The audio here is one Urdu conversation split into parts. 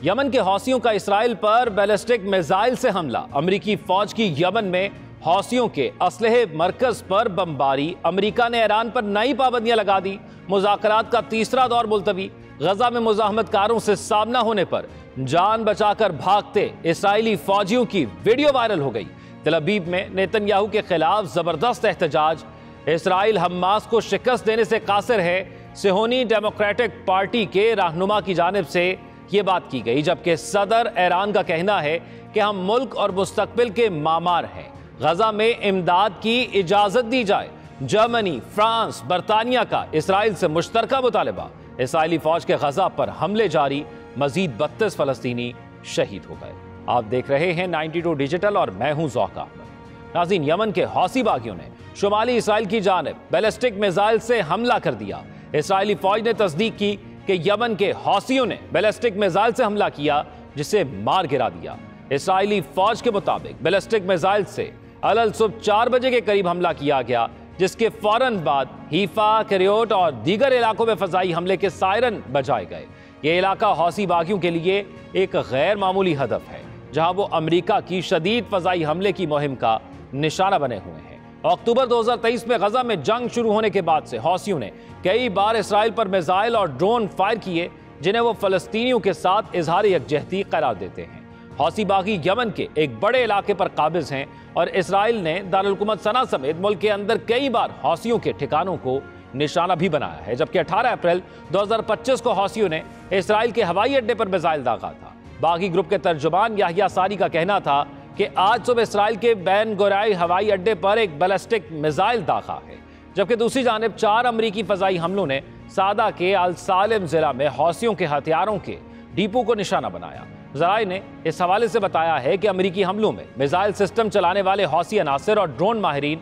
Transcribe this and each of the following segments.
یمن کے حوثیوں کا اسرائیل پر بیلسٹک میزائل سے حملہ، امریکی فوج کی یمن میں حوثیوں کے اسلحے مرکز پر بمباری، امریکہ نے ایران پر نئی پابندیاں لگا دی، مذاکرات کا تیسرا دور ملتوی، غزہ میں مزاحمت کاروں سے سامنا ہونے پر جان بچا کر بھاگتے اسرائیلی فوجیوں کی ویڈیو وائرل ہو گئی، تل ابیب میں نیتن یاہو کے خلاف زبردست احتجاج، اسرائیل حماس کو شکست دینے سے قاصر ہے، صہیونی ڈیموکریٹک پارٹی کے رہنما کی جانب سے یہ بات کی گئی، جبکہ صدر ایران کا کہنا ہے کہ ہم ملک اور مستقبل کے معمار ہیں، غزہ میں امداد کی اجازت دی جائے، جرمنی، فرانس، برطانیہ کا اسرائیل سے مشترکہ مطالبہ، اسرائیلی فوج کے غزہ پر حملے جاری، مزید 32 فلسطینی شہید ہو گئے۔ آپ دیکھ رہے ہیں 92 ڈیجیٹل اور میں ہوں ذوق احمد۔ ناظرین، یمن کے حوثی باغیوں نے شمالی اسرائیل کی جانب بیلسٹک میزائل سے حملہ کر دیا، اسرائیلی فوج نے تصدیق کی کہ یمن کے حوثیوں نے بیلسٹک میزائل سے حملہ کیا جسے مار گرا دیا۔ اسرائیلی فوج کے مطابق بیلسٹک میزائل سے صبح 4 بجے کے قریب حملہ کیا گیا، جس کے فوراً بعد حیفا، کریوٹ اور دیگر علاقوں میں فضائی حملے کے سائرن بجائے گئے۔ یہ علاقہ حوثی باغیوں کے لیے ایک غیر معمولی ہدف ہے، جہاں وہ امریکہ کی شدید فضائی حملے کی مہم کا نشانہ بنے ہوئے ہیں۔ اکتوبر 2023 میں غزہ میں جنگ شروع ہونے کے بعد سے حوثیوں نے کئی بار اسرائیل پر میزائل اور ڈرون فائر کیے، جنہیں وہ فلسطینیوں کے ساتھ اظہار یکجہتی قرار دیتے ہیں۔ حوثی باغی یمن کے ایک بڑے علاقے پر قابض ہیں اور اسرائیل نے دارالحکومت صنعاء سمیت ملک کے اندر کئی بار حوثیوں کے ٹھکانوں کو نشانہ بھی بنایا ہے، جبکہ 18 اپریل 2025 کو حوثیوں نے اسرائیل کے ہوائی اڈے پر میزائل داغا تھا۔ باغی گروپ کے ترجمان یحییٰ ساری کا کہنا تھا کہ آج صبح اسرائیل کے بین گوریئی ہوائی اڈے پر ایک بیلسٹک میزائل داغا ہے، جبکہ دوسری جانب 4 امریکی فضائی حملوں نے سعدہ کے السالم ضلع میں حوثیوں کے ہتھیاروں کے ڈیپو کو نشانہ بنایا۔ ذرائع نے اس حوالے سے بتایا ہے کہ امریکی حملوں میں میزائل سسٹم چلانے والے حوثی عناصر اور ڈرون ماہرین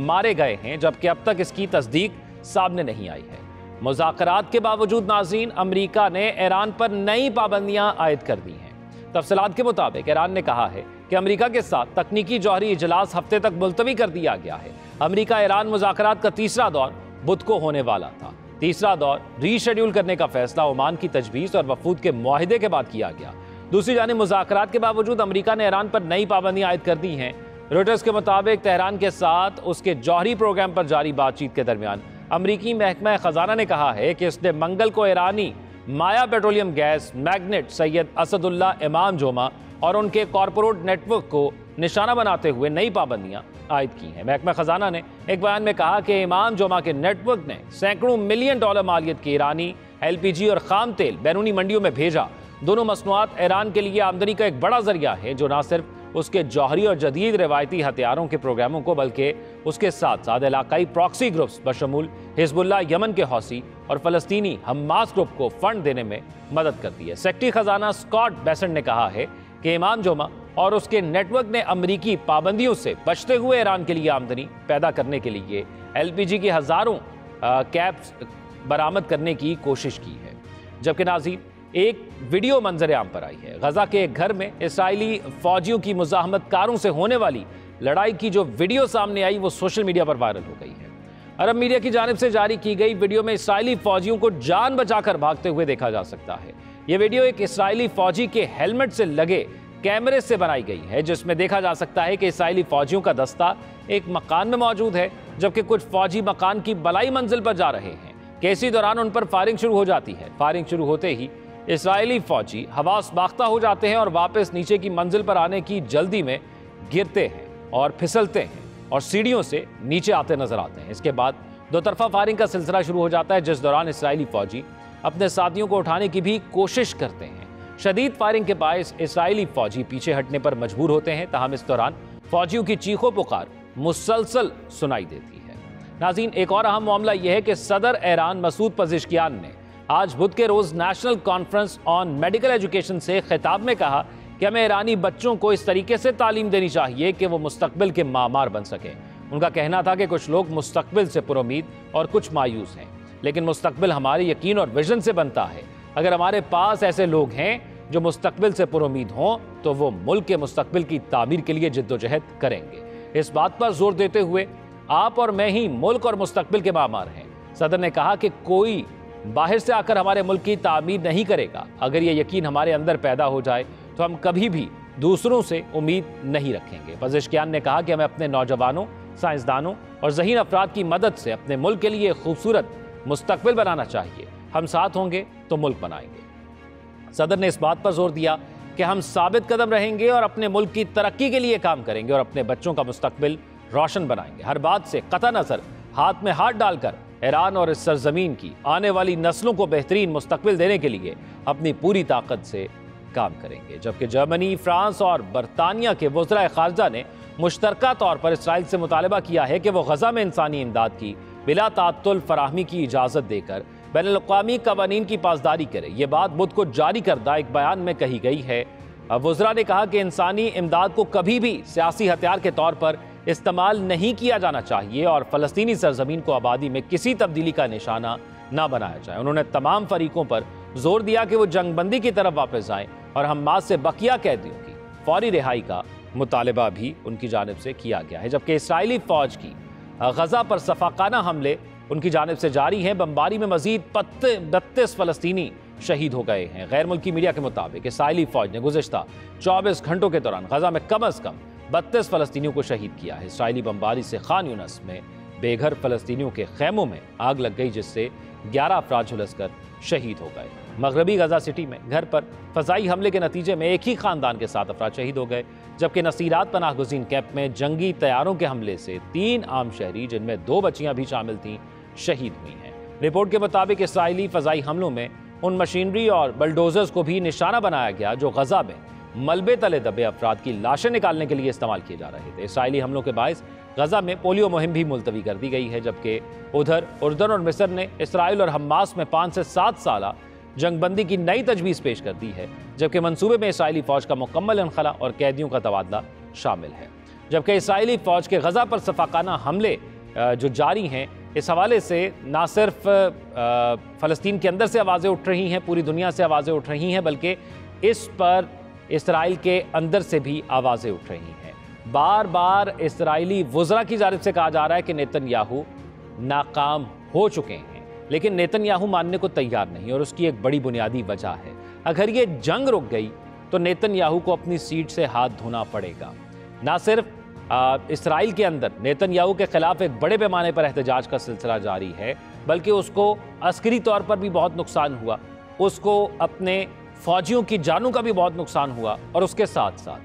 مارے گئے ہیں، جبکہ اب تک اس کی تصدیق سامنے نہیں آئی ہے۔ مذاکرات کے باوجود ناظرین، امریکہ نے ایران پر نئی پابندیاں عائد کر دی ہیں۔ تفصیلات کے مطابق ایران نے کہا ہے کہ امریکہ کے ساتھ تکنیکی جوہری اجلاس ہفتے تک ملتوی کر دیا گیا ہے۔ امریکہ ایران مذاکرات کا تیسرا دور بدھ کو ہونے والا تھا۔ تیسرا دور ری شیڈول کرنے کا فیصلہ عمان کی تجویز اور وفود کے معاہدے کے بعد کیا گیا۔ دوسری جانب مذاکرات کے باوجود امریکہ نے ایران پر نئی پابندیاں عائد کر دی ہیں۔ رویٹرز کے مطابق تہران کے ساتھ اس کے جوہری پروگرام پر جاری بات چیت کے درمیان امریکی محکمہ خزانہ نے کہا ہے کہ اس نے منگل کو ایرانی مایا پیٹرولیم گیس میگنیٹ سید اسد اللہ امام جوما اور ان کے کارپوریٹ نیٹ ورک کو نشانہ بناتے ہوئے نئی پابندیاں عائد کی ہیں۔ محکمہ خزانہ نے ایک بیان میں کہا کہ امام جوما کے نیٹ ورک نے سینکڑوں ملین ڈالر مالیت کی ایرانی LPG اور خام تیل بیرونی منڈیوں میں بھیجا۔ دونوں مصنوعات ایران کے لیے آمدنی کا ایک بڑا ذریعہ ہے، جو نہ صرف اس کے جوہری اور جدید روایتی ہتھیاروں کے پروگراموں کو بلکہ اس کے ساتھ ساتھ علاقائی پراکسی گروپس بشمول حزب اللہ یمن کے حوثی اور فلسطینی حماس گروپ کو فنڈ دینے میں مدد کرتی ہے۔ سیکرٹری خزانہ اسکاٹ بیسنٹ نے کہا ہے کہ امام جوما اور اس کے نیٹ ورک نے امریکی پابندیوں سے بچتے ہوئے ایران کے لیے آمدنی پیدا کرنے کے لیے LPG کی ہزاروں کیپس برآمد کرنے کی کوشش کی ہے۔ جبکہ ناظرین، ایک ویڈیو منظر عام پر آئی ہے۔ غزہ کے ایک گھر میں اسرائیلی فوجیوں کی مزاحمت کاروں سے ہونے والی لڑائی کی جو ویڈیو سامنے آئی وہ سوشل میڈیا پر وائرل ہو گئی ہے۔ عرب میڈیا کی جانب سے جاری کی گئی ویڈیو میں اسرائیلی فوجیوں کو جان بچا کر بھاگتے ہوئے دیکھا جا سکتا ہے۔ یہ ویڈیو ایک اسرائیلی فوجی کے ہیلمٹ سے لگے کیمرے سے بنائی گئی ہے، جس میں دیکھا جا سکتا ہے کہ اسرائیلی فوجیوں کا دستہ ایک مکان میں موجود ہے، جبکہ کچھ فوجی مکان کی بلائی منزل پر جا رہے ہیں کہ اسی دوران ان پر فائرنگ شروع ہو جاتی ہے۔ فائرنگ شروع ہوتے ہی اسرائیلی فوجی حواس باختہ ہو جاتے ہیں اور واپس نیچے کی منزل پر آنے کی جلدی میں گرتے ہیں اور پھسلتے ہیں اور سیڑھیوں سے نیچے آتے نظر آتے ہیں۔ اس کے بعد دو طرفہ فائرنگ کا سلسلہ شروع ہو جاتا ہے، جس دوران اسرائیلی فوجی اپنے ساتھیوں کو اٹھانے کی بھی کوشش کرتے ہیں۔ شدید فائرنگ کے باعث اسرائیلی فوجی پیچھے ہٹنے پر مجبور ہوتے ہیں، تاہم اس دوران فوجیوں کی چیخو پکار مسلسل سنائی دیتی ہے۔ ناظرین، ایک اور اہم معاملہ یہ ہے کہ صدر ایران مسعود پزشکیان نے آج بدھ کے روز national conference on medical education سے خطاب میں کہا کہ ہمیں ایرانی بچوں کو اس طریقے سے تعلیم دینی چاہیے کہ وہ مستقبل کے معمار بن سکیں۔ ان کا کہنا تھا کہ کچھ لوگ مستقبل سے پر امید اور کچھ مایوس ہیں، لیکن مستقبل ہمارے یقین اور ویژن سے بنتا ہے۔ اگر ہمارے پاس ایسے لوگ ہیں جو مستقبل سے پر امید ہوں تو وہ ملک کے مستقبل کی تعمیر کے لیے جد و جہد کریں گے۔ اس بات پر زور دیتے ہوئے آپ اور میں ہی ملک اور مستقبل کے معمار ہیں۔ صدر نے کہا کہ کوئی باہر سے آ کر ہمارے ملک کی تعمیر نہیں کرے گا۔ اگر یہ یقین ہمارے اندر پیدا ہو جائے تو ہم کبھی بھی دوسروں سے امید نہیں رکھیں گے۔ پزشکیان نے کہا کہ ہمیں اپنے نوجوانوں، سائنسدانوں اور ذہین افراد کی مدد سے اپنے ملک کے لیے ایک خوبصورت مستقبل بنانا چاہیے۔ ہم ساتھ ہوں گے تو ملک بنائیں گے۔ صدر نے اس بات پر زور دیا کہ ہم ثابت قدم رہیں گے اور اپنے ملک کی ترقی کے لیے کام کریں گے اور اپنے بچوں کا مستقبل روشن بنائیں گے۔ ہر بات سے قطع نظر ہاتھ میں ہاتھ ڈال کر ایران اور اس سرزمین کی آنے والی نسلوں کو بہترین مستقبل دینے کے لیے اپنی پوری طاقت سے کام کریں گے۔ جبکہ جرمنی، فرانس اور برطانیہ کے وزرائے خارجہ نے مشترکہ طور پر اسرائیل سے مطالبہ کیا ہے کہ وہ غزہ میں انسانی امداد کی بلا تعطل فراہمی کی اجازت دے کر بین الاقوامی قوانین کی پاسداری کرے۔ یہ بات بدھ کو جاری کردہ ایک بیان میں کہی گئی ہے۔ وزراء نے کہا کہ انسانی امداد کو کبھی بھی سیاسی ہتھیار کے طور پر استعمال نہیں کیا جانا چاہیے اور فلسطینی سرزمین کو آبادی میں کسی تبدیلی کا نشانہ نہ بنایا جائے۔ انہوں نے تمام فریقوں پر زور دیا کہ وہ جنگ بندی کی طرف واپس آئیں اور حماس سے بقیہ قیدیوں کی فوری رہائی کا مطالبہ بھی ان کی جانب سے کیا گیا ہے۔ جبکہ اسرائیلی فوج کی غزہ پر سفاقانہ حملے ان کی جانب سے جاری ہیں۔ بمباری میں مزید 32 فلسطینی شہید ہو گئے ہیں۔ غیر ملکی میڈیا کے مطابق اسرائیلی فوج نے گزشتہ 24 گھنٹوں کے دوران غزہ میں کم از کم 32 فلسطینیوں کو شہید کیا ہے۔ اسرائیلی بمباری سے خان یونس میں بے گھر فلسطینیوں کے خیموں میں آگ لگ گئی، جس سے 11 افراد جھلس کر شہید ہو گئے۔ مغربی غزہ سٹی میں گھر پر فضائی حملے کے نتیجے میں ایک ہی خاندان کے 7 افراد شہید ہو گئے، جبکہ نصیرات پناہ گزین کیمپ میں جنگی طیاروں کے حملے سے 3 عام شہری، جن میں 2 بچیاں بھی شامل تھیں، شہید ہوئی ہیں۔ رپورٹ کے مطابق اسرائیلی فضائی حملوں میں ان مشینری اور بلڈوزرز کو بھی نشانہ بنایا گیا جو غزہ میں ملبے تلے دبے افراد کی لاشیں نکالنے کے لیے استعمال کیے جا رہے تھے۔ اسرائیلی حملوں کے باعث غزہ میں پولیو مہم بھی ملتوی کر دی گئی ہے، جبکہ ادھر اردن اور مصر نے اسرائیل اور حماس میں 5 سے 7 سالہ جنگ بندی کی نئی تجویز پیش کر دی ہے، جبکہ منصوبے میں اسرائیلی فوج کا مکمل انخلا اور قیدیوں کا تبادلہ شامل ہے۔ جبکہ اسرائیلی فوج کے غزہ پر سفاقانہ حملے جو جاری ہیں، اس حوالے سے نہ صرف فلسطین کے اندر سے آوازیں اٹھ رہی ہیں، پوری دنیا سے آوازیں اٹھ رہی ہیں، بلکہ اس پر اسرائیل کے اندر سے بھی آوازیں اٹھ رہی ہیں۔ بار بار اسرائیلی وزراء کی جانب سے کہا جا رہا ہے کہ نیتن یاہو ناکام ہو چکے ہیں، لیکن نیتن یاہو ماننے کو تیار نہیں، اور اس کی ایک بڑی بنیادی وجہ ہے اگر یہ جنگ رک گئی تو نیتن یاہو کو اپنی سیٹ سے ہاتھ دھونا پڑے گا۔ نہ صرف اسرائیل کے اندر نیتن یاہو کے خلاف ایک بڑے پیمانے پر احتجاج کا سلسلہ جاری ہے، بلکہ اس کو عسکری طور پر بھی بہت نقصان ہوا، اس کو اپنے فوجیوں کی جانوں کا بھی بہت نقصان ہوا، اور اس کے ساتھ ساتھ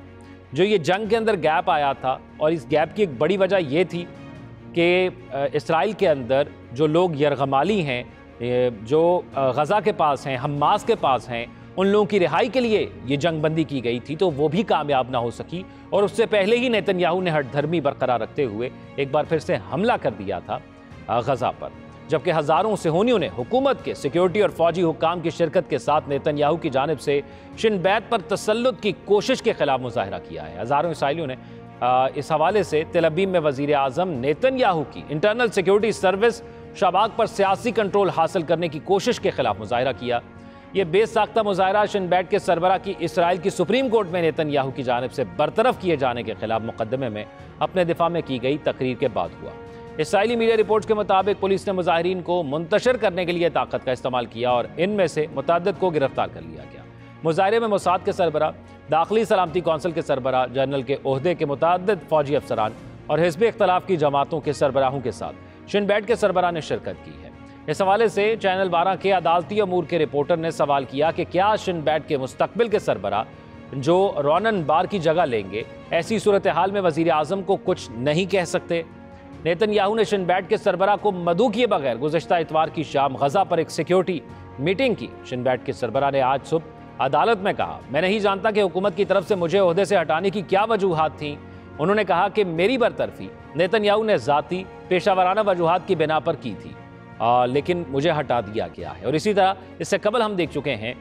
جو یہ جنگ کے اندر گیپ آیا تھا، اور اس گیپ کی ایک بڑی وجہ یہ تھی کہ اسرائیل کے اندر جو لوگ یرغمالی ہیں، جو غزہ کے پاس ہیں، حماس کے پاس ہیں، ان لوگوں کی رہائی کے لیے یہ جنگ بندی کی گئی تھی، تو وہ بھی کامیاب نہ ہو سکی، اور اس سے پہلے ہی نیتن یاہو نے ہٹ دھرمی برقرار رکھتے ہوئے ایک بار پھر سے حملہ کر دیا تھا غزہ پر۔ جبکہ ہزاروں صہیونیوں نے حکومت کے سیکیورٹی اور فوجی حکام کی شرکت کے ساتھ نیتن یاہو کی جانب سے شن بیت پر تسلط کی کوشش کے خلاف مظاہرہ کیا ہے۔ ہزاروں اسرائیلیوں نے اس حوالے سے تل ابیب میں وزیر اعظم نیتن یاہو کی انٹرنل سیکیورٹی سروس شباک پر سیاسی کنٹرول حاصل کرنے کی کوشش کے خلاف مظاہرہ کیا۔ یہ بے ساختہ مظاہرہ شن بیت کے سربراہ کی اسرائیل کی سپریم کورٹ میں نیتن یاہو کی جانب سے برطرف کیے جانے کے خلاف مقدمے میں اپنے دفاع میں کی گئی تقریر کے بعد ہوا۔ اسرائیلی میڈیا رپورٹس کے مطابق پولیس نے مظاہرین کو منتشر کرنے کے لیے طاقت کا استعمال کیا اور ان میں سے متعدد کو گرفتار کر لیا گیا۔ مظاہرے میں موساد کے سربراہ، داخلی سلامتی کونسل کے سربراہ، جنرل کے عہدے کے متعدد فوجی افسران اور حزب اختلاف کی جماعتوں کے سربراہوں کے ساتھ شن بیت کے سربراہ نے شرکت کی ہے۔ اس حوالے سے چینل 12 کے عدالتی امور کے رپورٹر نے سوال کیا کہ کیا شن بیت کے مستقبل کے سربراہ جو رونن بار کی جگہ لیں گے، ایسی صورتحال میں وزیر اعظم کو کچھ نہیں کہہ سکتے؟ نیتن یاہو نے شن بیت کے سربراہ کو مدعو کیے بغیر گزشتہ اتوار کی شام غزہ پر ایک سیکیورٹی میٹنگ کی۔ شن بیت کے سربراہ نے آج صبح عدالت میں کہا، میں نہیں جانتا کہ حکومت کی طرف سے مجھے عہدے سے ہٹانے کی کیا وجوہات تھیں۔ انہوں نے کہا کہ میری برطرفی نیتن یاہو نے ذاتی پیشہ ورانہ وجوہات کی بنا پر کی تھی، لیکن مجھے ہٹا دیا گیا ہے۔ اور اسی طرح اس سے قبل ہم دیکھ چکے ہیں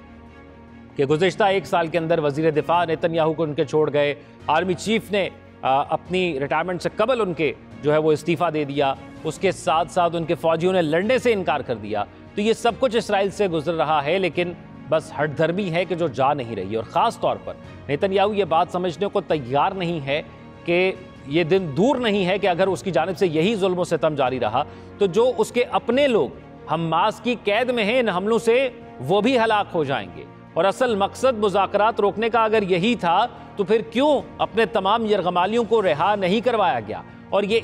کہ گزشتہ 1 سال کے اندر وزیر دفاع نیتن یاہو کو ان کے چھوڑ گئے، آرمی چیف نے اپنی ریٹائرمنٹ سے قبل ان کے جو ہے وہ استعفیٰ دے دیا، اس کے ساتھ ساتھ ان کے فوجیوں نے لڑنے سے انکار کر دیا۔ تو یہ سب کچھ اسرائیل سے گزر رہا ہے، لیکن بس ہٹ دھرمی ہے کہ جو جا نہیں رہی، اور خاص طور پر نیتن یاہو یہ بات سمجھنے کو تیار نہیں ہے کہ یہ دن دور نہیں ہے کہ اگر اس کی جانب سے یہی ظلم و ستم جاری رہا تو جو اس کے اپنے لوگ حماس کی قید میں ہیں، ان حملوں سے وہ بھی ہلاک ہو جائیں گے۔ اور اصل مقصد مذاکرات روکنے کا اگر یہی تھا تو پھر کیوں اپنے تمام یرغمالیوں کو رہا نہیں کروایا گیا؟ اور یہ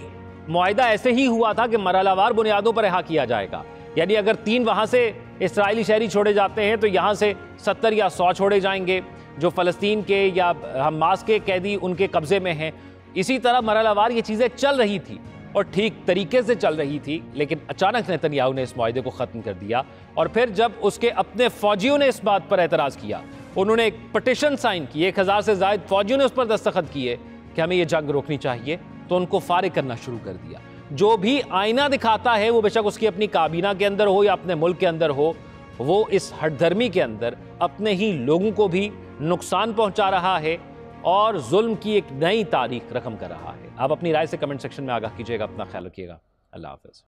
معاہدہ ایسے ہی ہوا تھا کہ مرحلہ وار بنیادوں پر رہا کیا جائے گا، یعنی اگر 3 وہاں سے اسرائیلی شہری چھوڑے جاتے ہیں تو یہاں سے 70 یا 100 چھوڑے جائیں گے جو فلسطین کے یا حماس کے قیدی ان کے قبضے میں ہیں۔ اسی طرح مرحلہ وار یہ چیزیں چل رہی تھی اور ٹھیک طریقے سے چل رہی تھی، لیکن اچانک نتنیاہو نے اس معاہدے کو ختم کر دیا۔ اور پھر جب اس کے اپنے فوجیوں نے اس بات پر اعتراض کیا، انہوں نے ایک پٹیشن سائن کی، 1000 سے زائد فوجیوں نے اس پر دستخط کیے کہ ہمیں یہ جنگ روکنی چاہیے، تو ان کو فارغ کرنا شروع کر دیا۔ جو بھی آئینہ دکھاتا ہے وہ بے شک اس کی اپنی کابینہ کے اندر ہو یا اپنے ملک کے اندر ہو، وہ اس ہٹ دھرمی کے اندر اپنے ہی لوگوں کو بھی نقصان پہنچا رہا ہے اور ظلم کی ایک نئی تاریخ رقم کر رہا ہے۔ آپ اپنی رائے سے کمنٹ سیکشن میں آگاہ کیجیے گا، اپنا خیال رکھیے گا۔ اللہ حافظ۔